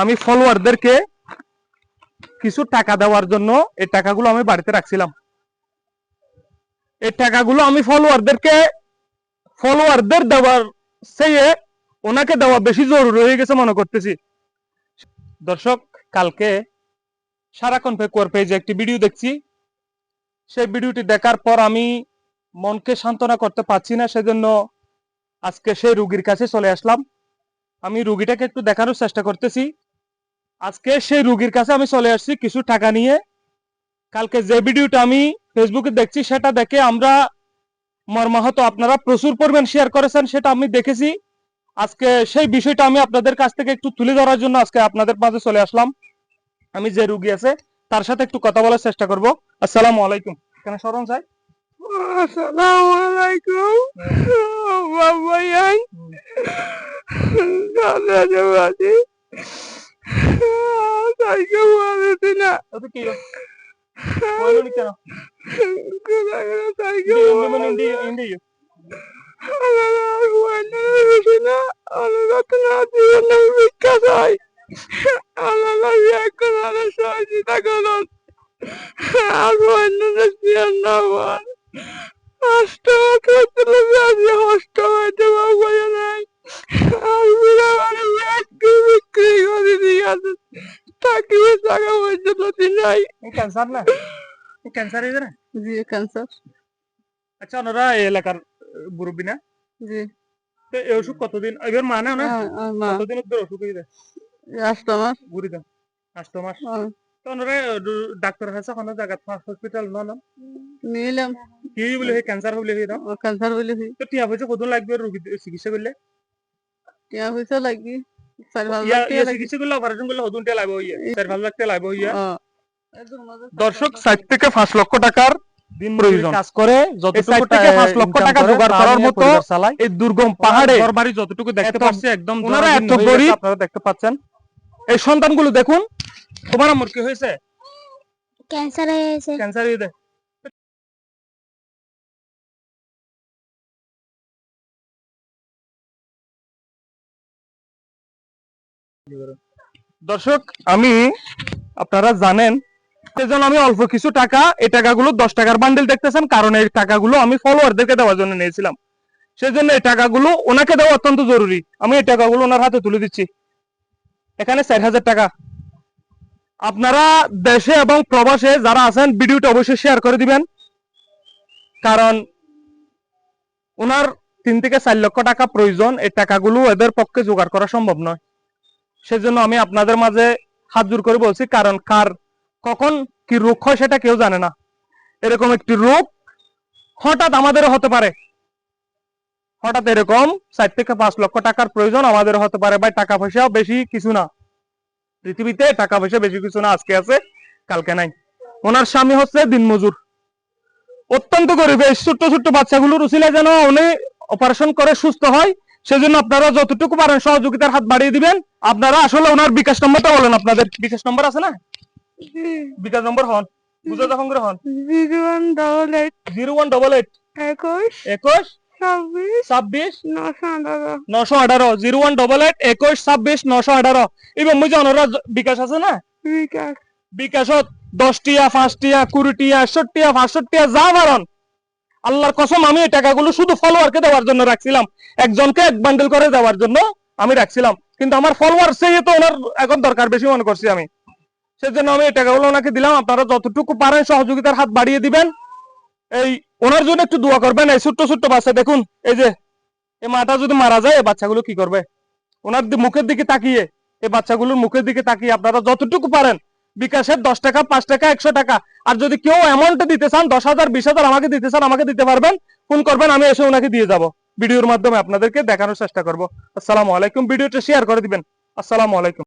আমি ফলোয়ারদেরকে কিছু টাকা দেওয়ার জন্য এই টাকাগুলো আমি বাড়িতে রাখছিলাম। এই টাকাগুলো আমি ফলোয়ারদের দেওয়ার চেয়ে ওনাকে দেওয়া বেশি জরুরি হয়ে গেছে মনে করতেছি। দর্শক, কালকে সারাক্ষণ ফেকুয়ার পেজে একটি ভিডিও দেখছি। সেই ভিডিওটি দেখার পর আমি মনকে সান্ত্বনা করতে পারছি না, সেজন্য আজকে সেই রুগীর কাছে চলে আসলাম। আমি রুগীটাকে একটু দেখানোর চেষ্টা করতেছি। আজকে সেই রুগীর কাছে আমি চলে আসছি কিছু টাকা নিয়ে। কালকে যে ভিডিওটা আমি ফেসবুকে দেখছি সেটা দেখে আমরা মর্মাহত, আপনারা প্রচুর পরিমাণ শেয়ার করেছেন, সেটা আমি দেখেছি। আজকে সেই বিষয়টা আমি আপনাদের কাছ থেকে একটু তুলে ধরার জন্য আজকে আপনাদের মাঝে চলে আসলাম। আমি যে রুগী আছে তার সাথে একটু কথা বলার চেষ্টা করব। আসসালামু আলাইকুম। কেন শরণ চাই? আসসালামু আলাইকুম বাবাই দাদা জবাদি তাইকে বলতে না তো কি বলুন কেন তাইকে ইন্ডি ইন্ডি ক্যান্সার না, ক্যান্সার হয়েছে না? জি ক্যান্সার। আচ্ছা, ওনারা এই এলাকার মুরব্বী না? জি। তো এই অসুখ কতদিন এবার মানে না? কতদিন ধরে অসুখ হয়েছে? 8 মাস। বুড়ি দাম 8 মাস। তো ওনারা ডাক্তার আছে কোনো জায়গা হসপিটাল না নিলাম কি বলে ক্যান্সার হলে হয়ে দাও? ক্যান্সার বলে তো টিয়া পয়সা কত লাগবে রোগী চিকিৎসা করলে? টিয়া পয়সা লাগি 4-5 ইয়া লাখ টাকা লাগি। চিকিৎসা করলে অপারেশন করলে হদুন টিয়া লাগবে হইয়া 4-5 লাখ টাকা লাগবে হইয়া। দর্শক, 60 থেকে 5 লক্ষ টাকার দিন প্রয়োজন কাজ করে যতটুকু থেকে 5 লক্ষ টাকা জোগাড় করার মতো এই দুর্গম পাহাড়ে ঘরবাড়ি যতটুকু দেখতে পাচ্ছি একদম ওনারা এত গরিব, আপনারা দেখতে পাচ্ছেন। এই সন্তানগুলো দেখুন। তোমার আম্মুর কি হয়েছে? ক্যান্সার হয়েছে। ক্যান্সার হয়েছে। দর্শক, আমি আপনারা জানেন সেজন্য আমি অল্প কিছু টাকা, এই টাকাগুলো 10 টাকার বান্ডেল দেখতেছেন, কারণ এই টাকাগুলো আমি ফলোয়ারদেরকে দেওয়ার জন্য নিয়েছিলাম। সেজন্য এই টাকাগুলো ওনাকে দেওয়া অত্যন্ত জরুরি। আমি এই টাকাগুলো ওনার হাতে তুলে দিচ্ছি। এখানে 4000 টাকা। আপনারা দেশে এবং প্রবাসে যারা আছেন ভিডিওটা অবশ্যই শেয়ার করে দিবেন, কারণ ওনার 3 থেকে 4 লক্ষ টাকা প্রয়োজন। এই টাকাগুলো এদের পক্ষে জোগাড় করা সম্ভব নয়। সেজন্য আমি আপনাদের মাঝে হাত জোর করে বলছি, কারণ কার কখন কি রোগ হয় সেটা কেউ জানে না। এরকম একটি রোগ হঠাৎ আমাদেরও হতে পারে। হঠাৎ এরকম 4 থেকে 5 লক্ষ টাকার প্রয়োজন আমাদের হতে পারে। ভাই, টাকা পয়সাও বেশি কিছু না পৃথিবীতে, টাকা পয়সা বেশি কিছু না। আজকে আছে কালকে নাই। ওনার স্বামী হচ্ছে দিনমজুর, অত্যন্ত গরিব। এই ছোট্ট ছোট্ট বাচ্চাগুলোর উচিলে যেন উনি অপারেশন করে সুস্থ হয়, সেজন্য আপনারা যতটুকু পারেন সহযোগিতার হাত বাড়িয়ে দিবেন। আপনারা আসলে ওনার বিকাশ নম্বরটা বলেন। আপনাদের বিকাশ নম্বর আছে না? বিকাশ নম্বর হন বুঝে যখন করে হন 0188 0188 21 21 26 918 0188 21 26 918। এবং মুই জানোরা বিকাশ আছে না? বিকাশত 10 টিয়া 5 টিয়া 20 টিয়া 60 টিয়া 65 টিয়া যা পারেন। আল্লাহর কসম, আমি এই টাকাগুলো শুধু ফলোয়ারকে দেওয়ার জন্য রাখছিলাম, একজনকে এক বান্ডেল করে দেওয়ার জন্য আমি রাখছিলাম। কিন্তু আমার ফলোয়ার সেই তো ওনার এখন দরকার বেশি মনে করছি আমি, সেজন্য আমি এই টাকাগুলো ওনাকে দিলাম। আপনারা যতটুকু পারেন সহযোগিতার হাত বাড়িয়ে দিবেন। এই ওনার জন্য একটু দোয়া করবেন। এই ছোট্ট ছোট্ট বাচ্চা দেখুন, এই যে এই মাটা যদি মারা যায় এই বাচ্চাগুলো কি করবে? ওনার মুখের দিকে তাকিয়ে, এই বাচ্চাগুলোর মুখের দিকে তাকিয়ে আপনারা যতটুকু পারেন বিকাশের 10 টাকা 5 টাকা 100 টাকা, আর যদি কেউ অ্যামাউন্টে দিতে চান 10,000 20,000 আমাকে দিতে চান, আমাকে দিতে পারবেন। ফোন করবেন, আমি এসে ওনাকে দিয়ে যাব। ভিডিওর মাধ্যমে আপনাদেরকে দেখানোর চেষ্টা করব। আসসালামু আলাইকুম। ভিডিওটা শেয়ার করে দিবেন। আসসালামু আলাইকুম।